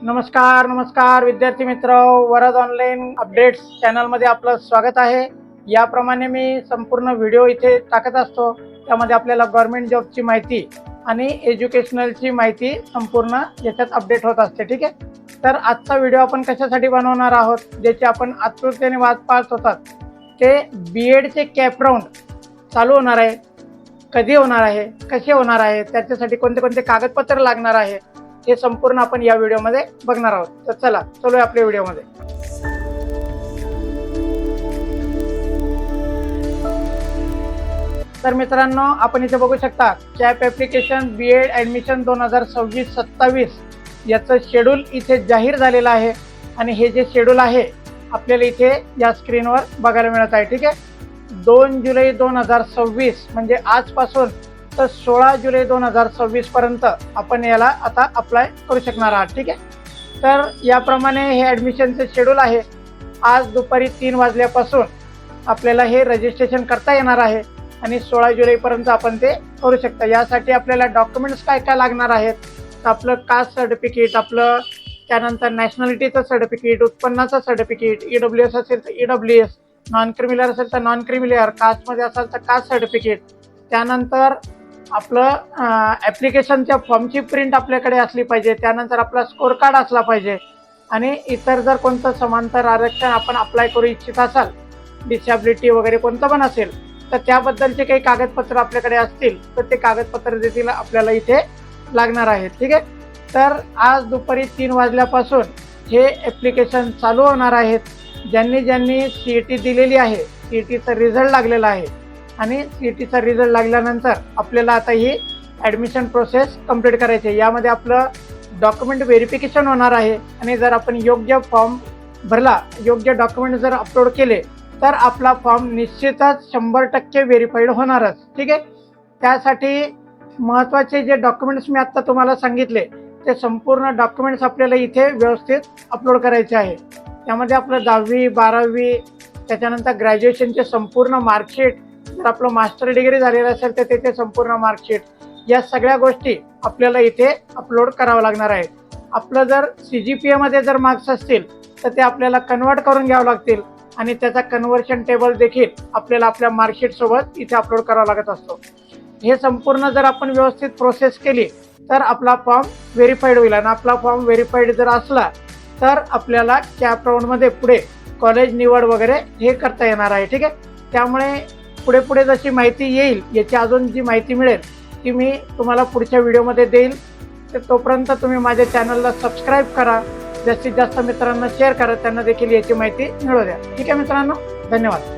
नमस्कार विद्यार्थी मित्र, वरद ऑनलाईन अपडेट्स चॅनलमध्ये आपलं स्वागत आहे। याप्रमाणे मी संपूर्ण व्हिडिओ इथे टाकत असतो। त्यामध्ये आपल्याला गव्हर्नमेंट जॉबची माहिती आणि एज्युकेशनलची माहिती संपूर्ण याच्यात अपडेट होत असते। ठीक आहे, तर आजचा व्हिडिओ आपण कशासाठी बनवणार आहोत, ज्याची आपण आतुरतेने वाट पाहत होतात, ते बीएडचे कॅप राऊंड चालू होणार आहे। कधी होणार आहे, कसे होणार आहे, त्याच्यासाठी कोणते कोणते कागदपत्र लागणार आहे, हे संपूर्ण आपण या व्हिडिओमध्ये बघणार आहोत। तर चला चलूया आपल्या व्हिडिओमध्ये। तर मित्रांनो, आपण इथे बघू शकता कॅप ॲप्लिकेशन बीएड ॲडमिशन 2026-27 याचं शेड्यूल इथे जाहीर झालेलं आहे। आणि हे जे शेड्यूल आहे आपल्याला इथे या स्क्रीनवर बघायला मिळत आहे। ठीक आहे, 2 जुलै 2026 म्हणजे आजपासून तर 16 जुलै 2026 पर्यंत आपण याला आता अप्लाय करू शकणार आहात। ठीक आहे, तर याप्रमाणे हे ॲडमिशनचे शेड्यूल आहे। आज दुपारी 3 वाजल्यापासून आपल्याला हे रजिस्ट्रेशन करता येणार आहे आणि 16 जुलैपर्यंत आपण ते करू शकता। यासाठी आपल्याला डॉक्युमेंट्स काय काय लागणार आहेत, तर आपलं कास्ट सर्टिफिकेट, आपलं त्यानंतर नॅशनॅलिटीचं सर्टिफिकेट, उत्पन्नाचं सर्टिफिकेट, EWS असेल तर EWS, नॉन क्रिमिलियर असेल तर नॉन क्रिमिलियर, कास्टमध्ये असेल तर कास्ट सर्टिफिकेट, त्यानंतर आपलं ॲप्लिकेशनच्या फॉर्मची प्रिंट आपल्याकडे असली पाहिजे, त्यानंतर आपला स्कोर कार्ड असला पाहिजे आणि इतर जर कोणतं समांतर आरक्षण आपण अप्लाय करू इच्छित असाल, डिसॅबिलिटी वगैरे कोणतं पण असेल, तर त्याबद्दलचे काही कागदपत्र आपल्याकडे असतील तर ते कागदपत्र देखील आपल्याला इथे लागणार आहेत। ठीक आहे, तर आज दुपारी 3 वाजल्यापासून हे ॲप्लिकेशन चालू होणार आहेत। ज्यांनी CET दिलेली आहे, CETचा रिझल्ट लागलेला आहे आणि CETचा रिझल्ट लागल्यानंतर आपल्याला आता ही ॲडमिशन प्रोसेस कंप्लीट करायची आहे। यामध्ये आपलं डॉक्युमेंट व्हेरिफिकेशन होणार आहे आणि जर आपण योग्य फॉर्म भरला, योग्य डॉक्युमेंट जर अपलोड केले, तर आपला फॉर्म निश्चितच 100% व्हेरीफाईड होणारच। ठीक आहे, त्यासाठी महत्त्वाचे जे डॉक्युमेंट्स मी आत्ता तुम्हाला सांगितले, ते संपूर्ण डॉक्युमेंट्स आपल्याला इथे व्यवस्थित अपलोड करायचे आहे। त्यामध्ये आपलं 10वी 12वी, त्याच्यानंतर ग्रॅज्युएशनचे संपूर्ण मार्कशीट, जर आपलं मास्टर डिग्री झालेलं असेल तर त्याचे संपूर्ण मार्कशीट, या सगळ्या गोष्टी आपल्याला इथे अपलोड करावं लागणार आहे। आपलं जर CGPA जर मार्क्स असतील तर ते आपल्याला कन्वर्ट करून घ्यावं लागतील आणि त्याचा कन्व्हर्शन टेबल देखील आपल्याला आपल्या मार्कशीटसोबत इथे अपलोड करावा लागत असतो। हे संपूर्ण जर आपण व्यवस्थित प्रोसेस केली तर आपला फॉर्म व्हेरीफाईड होईल आणि आपला फॉर्म व्हेरीफाईड जर असला तर आपल्याला कॅप राऊंडमध्ये पुढे कॉलेज निवड वगैरे हे करता येणार आहे। ठीक आहे, त्यामुळे पुढे जशी माहिती येईल, याची अजून जी माहिती मिळेल ती मी तुम्हाला पुढच्या व्हिडिओमध्ये देईल। तर तोपर्यंत तुम्ही माझ्या चॅनलला सबस्क्राईब करा, जास्तीत जास्त मित्रांना शेअर करा, त्यांना देखील याची माहिती मिळू द्या। ठीक आहे मित्रांनो, धन्यवाद।